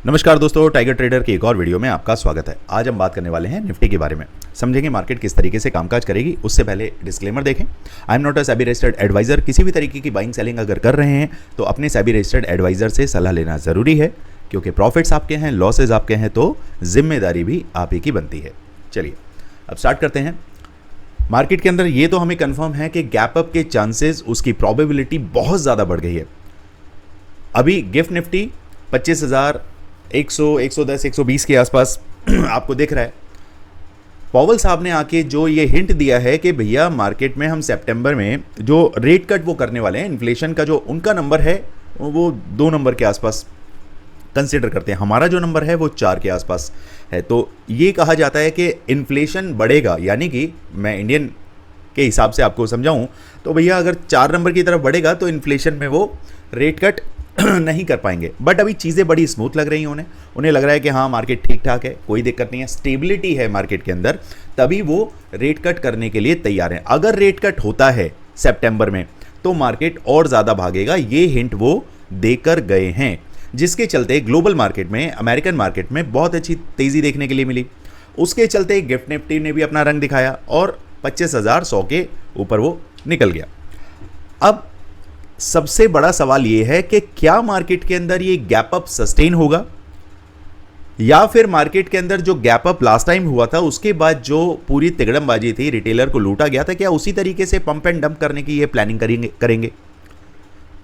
नमस्कार दोस्तों, tiger trader की एक और वीडियो में आपका स्वागत है। आज हम बात करने वाले हैं निफ्टी के बारे में। समझेंगे मार्केट किस तरीके से कामकाज करेगी। उससे पहले डिस्क्लेमर देखें। I am not a SEBI registered advisor. किसी भी तरीके की बाइंग सेलिंग अगर कर रहे हैं तो अपने सेबी रजिस्टर्ड एडवाइजर से सलाह लेना ज़रूरी है, क्योंकि प्रॉफिट्स आपके हैं, लॉसेज आपके हैं, तो जिम्मेदारी भी आप ही की बनती है। चलिए अब स्टार्ट करते हैं। मार्केट के अंदर ये तो हमें कंफर्म है कि गैप अप के चांसेस, उसकी प्रोबेबिलिटी बहुत ज़्यादा बढ़ गई है। अभी गिफ्ट निफ्टी 25,100, 110, 120 के आसपास आपको दिख रहा है। पॉवल साहब ने आके जो ये हिंट दिया है कि भैया मार्केट में हम सितंबर में जो रेट कट वो करने वाले हैं, इन्फ्लेशन का जो उनका नंबर है वो 2 नंबर के आसपास कंसिडर करते हैं। हमारा जो नंबर है वो 4 के आसपास है। तो ये कहा जाता है कि इन्फ्लेशन बढ़ेगा, यानी कि मैं इंडियन के हिसाब से आपको समझाऊं तो भैया अगर 4 नंबर की तरफ बढ़ेगा तो इन्फ्लेशन में वो रेट कट नहीं कर पाएंगे। बट अभी चीज़ें बड़ी स्मूथ लग रही हैं उन्हें लग रहा है कि हाँ मार्केट ठीक ठाक है, कोई दिक्कत नहीं है, स्टेबिलिटी है मार्केट के अंदर, तभी वो रेट कट करने के लिए तैयार हैं। अगर रेट कट होता है सितंबर में तो मार्केट और ज़्यादा भागेगा, ये हिंट वो देकर गए हैं, जिसके चलते ग्लोबल मार्केट में, अमेरिकन मार्केट में बहुत अच्छी तेज़ी देखने के लिए मिली। उसके चलते गिफ्ट निफ्टी ने भी अपना रंग दिखाया और 25,100 के ऊपर वो निकल गया। अब सबसे बड़ा सवाल यह है कि क्या मार्केट के अंदर ये गैप अप सस्टेन होगा, या फिर मार्केट के अंदर जो गैप अप लास्ट टाइम हुआ था उसके बाद जो पूरी तिगड़मबाजी थी, रिटेलर को लूटा गया था, क्या उसी तरीके से पंप एंड डंप करने की ये प्लानिंग करेंगे।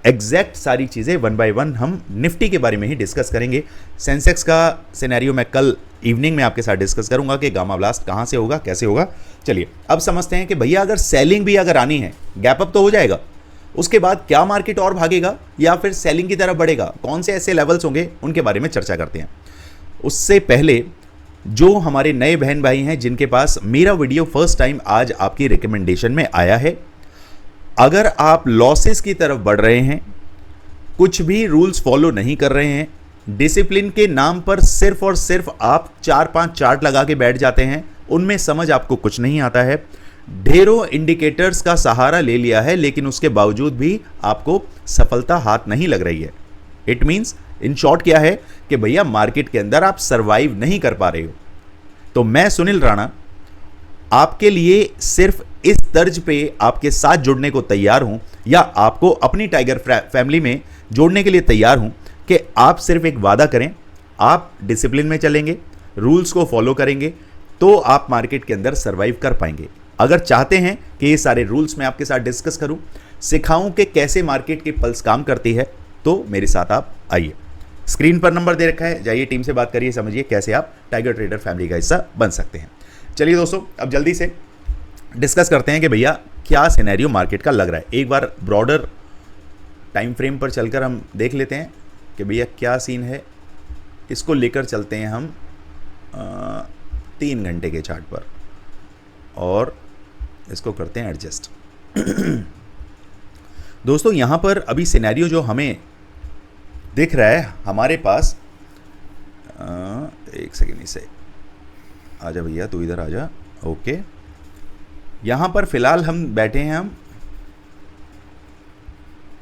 एग्जैक्ट सारी चीजें वन बाय वन हम निफ्टी के बारे में ही डिस्कस करेंगे। सेंसेक्स का सिनेरियो मैं कल इवनिंग में आपके साथ डिस्कस करूंगा कि गामा ब्लास्ट कहां से होगा, कैसे होगा। चलिए अब समझते हैं कि भैया अगर सेलिंग भी अगर आनी है, गैप अप तो हो जाएगा, उसके बाद क्या मार्केट और भागेगा या फिर सेलिंग की तरफ बढ़ेगा, कौन से ऐसे लेवल्स होंगे, उनके बारे में चर्चा करते हैं। उससे पहले जो हमारे नए बहन भाई हैं जिनके पास मेरा वीडियो फर्स्ट टाइम आज आपकी रिकमेंडेशन में आया है, अगर आप लॉसेस की तरफ बढ़ रहे हैं, कुछ भी रूल्स फॉलो नहीं कर रहे हैं, डिसिप्लिन के नाम पर सिर्फ और सिर्फ आप 4-5 चार्ट लगा के बैठ जाते हैं, उनमें समझ आपको कुछ नहीं आता है, ढेरों इंडिकेटर्स का सहारा ले लिया है, लेकिन उसके बावजूद भी आपको सफलता हाथ नहीं लग रही है। इट मींस इन शॉर्ट क्या है कि भैया मार्केट के अंदर आप सरवाइव नहीं कर पा रहे हो। तो मैं सुनील राणा आपके लिए सिर्फ इस तर्ज पे आपके साथ जुड़ने को तैयार हूं, या आपको अपनी टाइगर फैमिली में जोड़ने के लिए तैयार हूं कि आप सिर्फ एक वादा करें, आप डिसिप्लिन में चलेंगे, रूल्स को फॉलो करेंगे तो आप मार्केट के अंदर सरवाइव कर पाएंगे। अगर चाहते हैं कि ये सारे रूल्स मैं आपके साथ डिस्कस करूं, सिखाऊं कि कैसे मार्केट की पल्स काम करती है, तो मेरे साथ आप आइए। स्क्रीन पर नंबर दे रखा है, जाइए टीम से बात करिए, समझिए कैसे आप टाइगर ट्रेडर फैमिली का हिस्सा बन सकते हैं। चलिए दोस्तों अब जल्दी से डिस्कस करते हैं कि भैया क्या सिनेरियो मार्केट का लग रहा है। एक बार ब्रॉडर टाइम फ्रेम पर चलकर हम देख लेते हैं कि भैया क्या सीन है। इसको लेकर चलते हैं हम 3 घंटे के चार्ट पर और इसको करते हैं एडजस्ट। दोस्तों यहां पर अभी सिनेरियो जो हमें दिख रहा है हमारे पास, एक सेकेंड, इसे आजा भैया, तू इधर आजा। ओके, यहां पर फिलहाल हम बैठे हैं, हम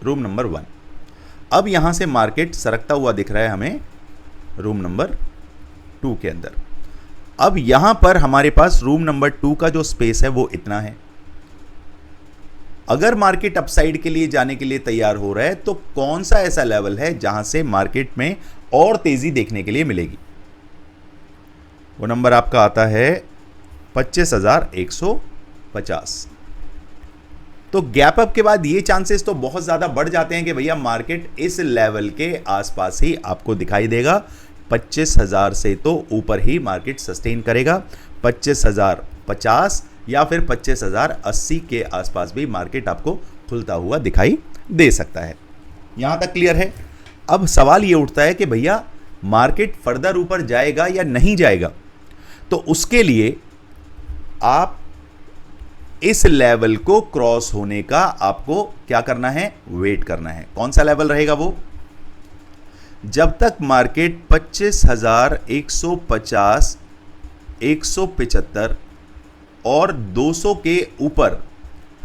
रूम नंबर 1। अब यहां से मार्केट सरकता हुआ दिख रहा है हमें रूम नंबर 2 के अंदर। अब यहां पर हमारे पास रूम नंबर 2 का जो स्पेस है वो इतना है। अगर मार्केट अपसाइड के लिए जाने के लिए तैयार हो रहा है तो कौन सा ऐसा लेवल है जहां से मार्केट में और तेजी देखने के लिए मिलेगी, वो नंबर आपका आता है 25,150। तो गैप अप के बाद ये चांसेस तो बहुत ज्यादा बढ़ जाते हैं कि भैया मार्केट इस लेवल के आसपास ही आपको दिखाई देगा। 25,000 से तो ऊपर ही मार्केट सस्टेन करेगा। 25,050 या फिर 25,080 के आसपास भी मार्केट आपको खुलता हुआ दिखाई दे सकता है। यहां तक क्लियर है। अब सवाल ये उठता है कि भैया मार्केट फर्दर ऊपर जाएगा या नहीं जाएगा। तो उसके लिए आप इस लेवल को क्रॉस होने का आपको क्या करना है, वेट करना है। कौन सा लेवल रहेगा वो, जब तक मार्केट 25,150, 175 और 200 के ऊपर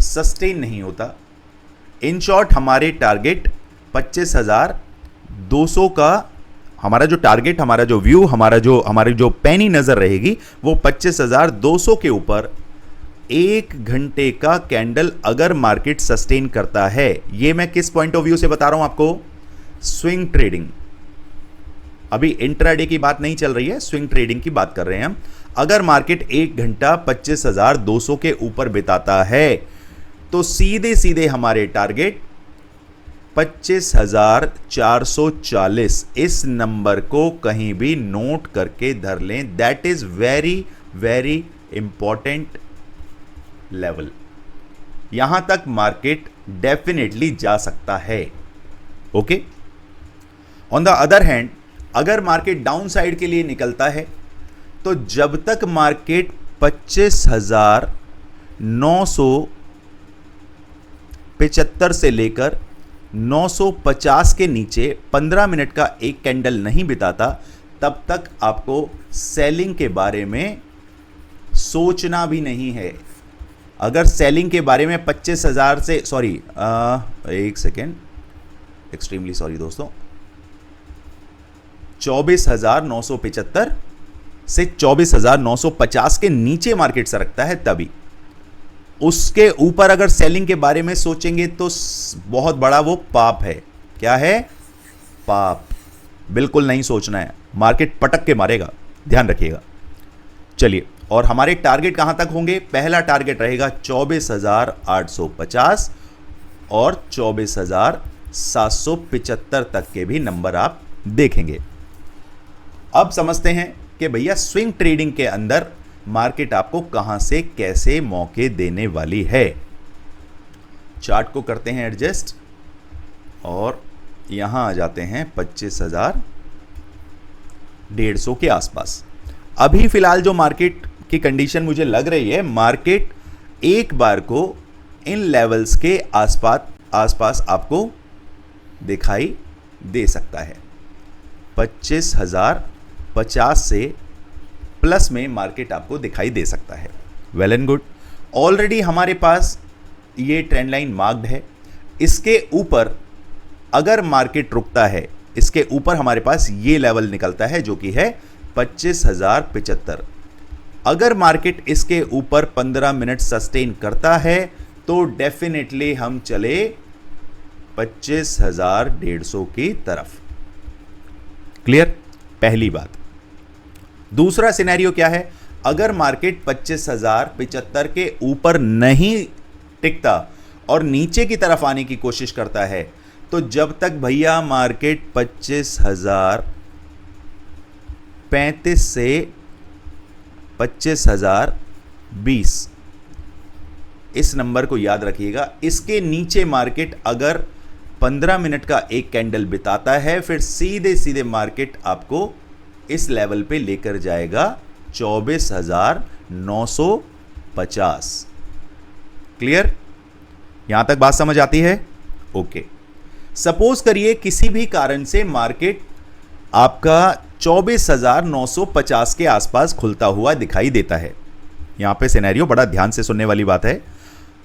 सस्टेन नहीं होता। इन शॉर्ट हमारे टारगेट 25,200 का हमारा जो टारगेट, हमारा जो व्यू, हमारी जो पैनी नजर रहेगी वो 25,200 के ऊपर 1 घंटे का कैंडल अगर मार्केट सस्टेन करता है। ये मैं किस पॉइंट ऑफ व्यू से बता रहा हूं आपको? Swing trading. अभी इंट्राडे की बात नहीं चल रही है, स्विंग ट्रेडिंग की बात कर रहे हैं हम। अगर मार्केट 1 घंटा 25,200 के ऊपर बिताता है तो सीधे सीधे हमारे टारगेट 25,440, इस नंबर को कहीं भी नोट करके धर लें। That is very very important level. यहां तक मार्केट डेफिनेटली जा सकता है। Okay, on the other hand अगर मार्केट डाउन साइड के लिए निकलता है तो जब तक मार्केट 25,975 से लेकर 950 के नीचे 15 मिनट का एक कैंडल नहीं बिताता, तब तक आपको सेलिंग के बारे में सोचना भी नहीं है। अगर सेलिंग के बारे में 25,000 से एक सेकेंड, एक्सट्रीमली सॉरी दोस्तों, 24,975 से 24,950 के नीचे मार्केट सरकता है, तभी उसके ऊपर अगर सेलिंग के बारे में सोचेंगे तो बहुत बड़ा वो पाप है। क्या है? पाप। बिल्कुल नहीं सोचना है, मार्केट पटक के मारेगा, ध्यान रखिएगा। चलिए, और हमारे टारगेट कहां तक होंगे? पहला टारगेट रहेगा 24,850 और 24,775 तक के भी नंबर आप देखेंगे। अब समझते हैं कि भैया स्विंग ट्रेडिंग के अंदर मार्केट आपको कहां से कैसे मौके देने वाली है। चार्ट को करते हैं एडजस्ट और यहां आ जाते हैं 25,150 के आसपास। अभी फिलहाल जो मार्केट की कंडीशन मुझे लग रही है, मार्केट एक बार को इन लेवल्स के आसपास आपको दिखाई दे सकता है। 25,050 से प्लस में मार्केट आपको दिखाई दे सकता है। वेल एंड गुड, ऑलरेडी हमारे पास ये ट्रेंड लाइन मार्क्ड है। इसके ऊपर अगर मार्केट रुकता है, इसके ऊपर हमारे पास ये लेवल निकलता है जो कि है 25,075। अगर मार्केट इसके ऊपर 15 मिनट सस्टेन करता है तो डेफिनेटली हम चले 25,150 की तरफ। क्लियर? पहली बात। दूसरा सिनेरियो क्या है? अगर मार्केट 25,075 के ऊपर नहीं टिकता और नीचे की तरफ आने की कोशिश करता है, तो जब तक भैया मार्केट 25,035 से 25,020, इस नंबर को याद रखिएगा, इसके नीचे मार्केट अगर 15 मिनट का एक कैंडल बिताता है, फिर सीधे सीधे मार्केट आपको इस लेवल पे लेकर जाएगा 24,950। क्लियर? यहां तक बात समझ आती है? ओके। सपोज करिए किसी भी कारण से मार्केट आपका 24,950 के आसपास खुलता हुआ दिखाई देता है। यहां पे सिनेरियो बड़ा ध्यान से सुनने वाली बात है।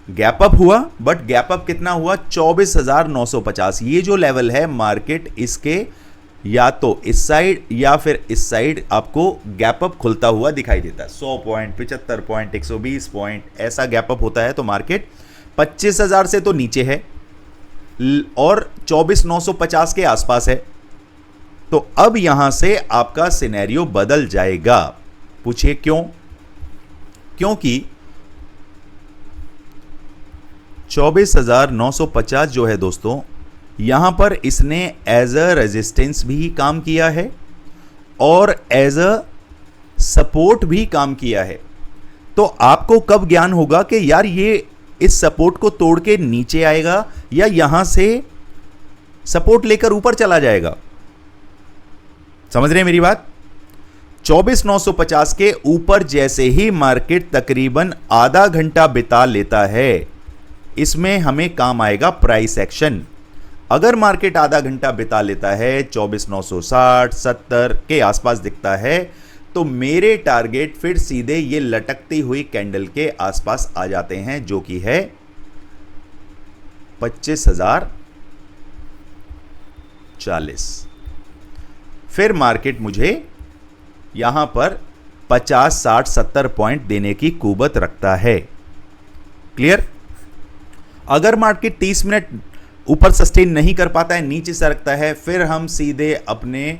गैप अप हुआ, बट गैप अप कितना हुआ? 24,950। ये जो लेवल है, मार्केट इसके या तो इस साइड या फिर इस साइड आपको गैप अप खुलता हुआ दिखाई देता है। 100 पॉइंट, 75 पॉइंट, 120 पॉइंट, ऐसा गैप अप होता है तो मार्केट 25,000 से तो नीचे है और 24,950 के आसपास है। तो अब यहां से आपका सिनेरियो बदल जाएगा। पूछिए क्यों? क्योंकि 24,950 जो है दोस्तों, यहां पर इसने एज अ रेजिस्टेंस भी काम किया है और एज अ सपोर्ट भी काम किया है। तो आपको कब ज्ञान होगा कि यार ये इस सपोर्ट को तोड़ के नीचे आएगा या यहां से सपोर्ट लेकर ऊपर चला जाएगा? समझ रहे हैं मेरी बात? 24,950 के ऊपर जैसे ही मार्केट तकरीबन आधा घंटा बिता लेता है, इसमें हमें काम आएगा प्राइस एक्शन। अगर मार्केट आधा घंटा बिता लेता है, 24,960 70 के आसपास दिखता है, तो मेरे टारगेट फिर सीधे ये लटकती हुई कैंडल के आसपास आ जाते हैं, जो कि है 25,040। फिर मार्केट मुझे यहां पर 50, 60, 70 पॉइंट देने की कुवत रखता है। क्लियर? अगर मार्केट 30 मिनट ऊपर सस्टेन नहीं कर पाता है, नीचे सरकता है, फिर हम सीधे अपने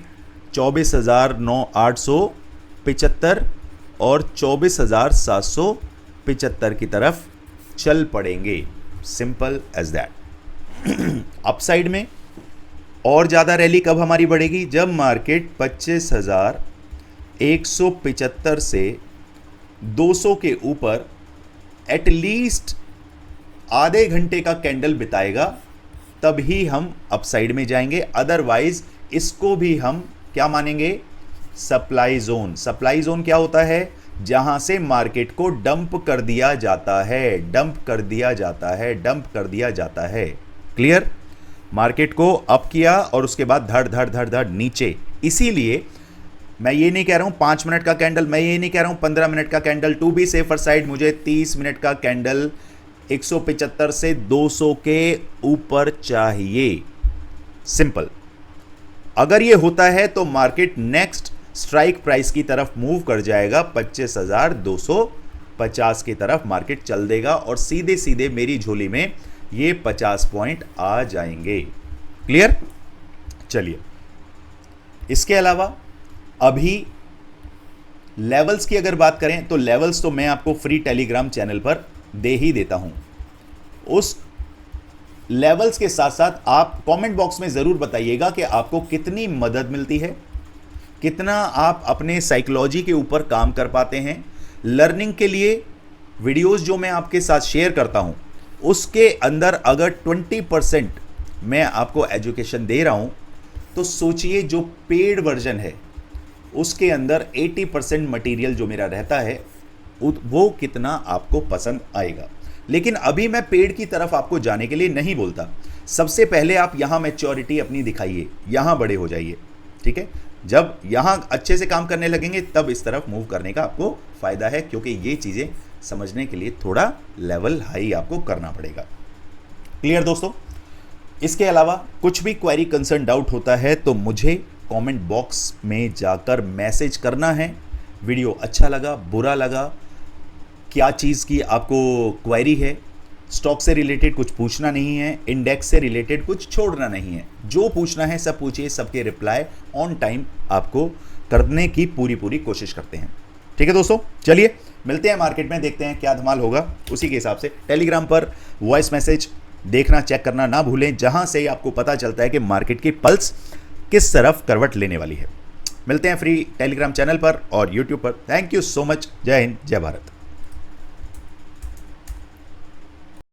24,875 और 24,775 की तरफ चल पड़ेंगे। Simple as that. अपसाइड में और ज़्यादा रैली कब हमारी बढ़ेगी? जब मार्केट 25,175 से 200 के ऊपर एटलीस्ट आधे घंटे का कैंडल बिताएगा, तभी हम अपसाइड में जाएंगे। अदरवाइज इसको भी हम क्या मानेंगे? Supply zone. सप्लाई जोन क्या होता है? जहां से मार्केट को डंप कर दिया जाता है, डंप कर दिया जाता है, डंप कर दिया जाता है। क्लियर? मार्केट को अप किया और उसके बाद धड़ धड़ धड़ धड़ नीचे। इसीलिए मैं ये नहीं कह रहा हूं 5 मिनट का कैंडल, मैं ये नहीं कह रहा हूं 15 मिनट का कैंडल। टू बी सेफर साइड मुझे 30 मिनट का कैंडल 175 से 200 के ऊपर चाहिए। सिंपल। अगर ये होता है तो मार्केट नेक्स्ट स्ट्राइक प्राइस की तरफ मूव कर जाएगा, 25,250 की तरफ मार्केट चल देगा और सीधे सीधे मेरी झोली में ये 50 पॉइंट आ जाएंगे। क्लियर? चलिए, इसके अलावा अभी लेवल्स की अगर बात करें तो लेवल्स तो मैं आपको फ्री टेलीग्राम चैनल पर दे ही देता हूं। उस लेवल्स के साथ साथ आप कमेंट बॉक्स में जरूर बताइएगा कि आपको कितनी मदद मिलती है, कितना आप अपने साइकोलॉजी के ऊपर काम कर पाते हैं। लर्निंग के लिए वीडियोस जो मैं आपके साथ शेयर करता हूं, उसके अंदर अगर 20% मैं आपको एजुकेशन दे रहा हूं, तो सोचिए जो पेड वर्जन है उसके अंदर 80% मटेरियल जो मेरा रहता है वो कितना आपको पसंद आएगा। लेकिन अभी मैं पेड की तरफ आपको जाने के लिए नहीं बोलता। सबसे पहले आप यहां मैच्योरिटी अपनी दिखाइए, यहां बड़े हो जाइए। ठीक है? जब यहां अच्छे से काम करने लगेंगे तब इस तरफ मूव करने का आपको फायदा है, क्योंकि ये चीजें समझने के लिए थोड़ा लेवल हाई आपको करना पड़ेगा। क्लियर दोस्तों? इसके अलावा कुछ भी क्वेरी, कंसर्न, डाउट होता है तो मुझे कमेंट बॉक्स में जाकर मैसेज करना है। वीडियो अच्छा लगा, बुरा लगा, क्या चीज़ की आपको क्वेरी है, स्टॉक से रिलेटेड कुछ पूछना नहीं है, इंडेक्स से रिलेटेड कुछ छोड़ना नहीं है, जो पूछना है सब पूछिए। सबके रिप्लाई ऑन टाइम आपको करने की पूरी कोशिश करते हैं। ठीक है दोस्तों? चलिए मिलते हैं मार्केट में, देखते हैं क्या धमाल होगा। उसी के हिसाब से टेलीग्राम पर वॉइस मैसेज देखना, चेक करना ना भूलें, जहां से आपको पता चलता है कि मार्केट की पल्स किस तरफ करवट लेने वाली है। मिलते हैं फ्री टेलीग्राम चैनल पर और यूट्यूब पर। Thank you so much. जय हिंद, जय भारत।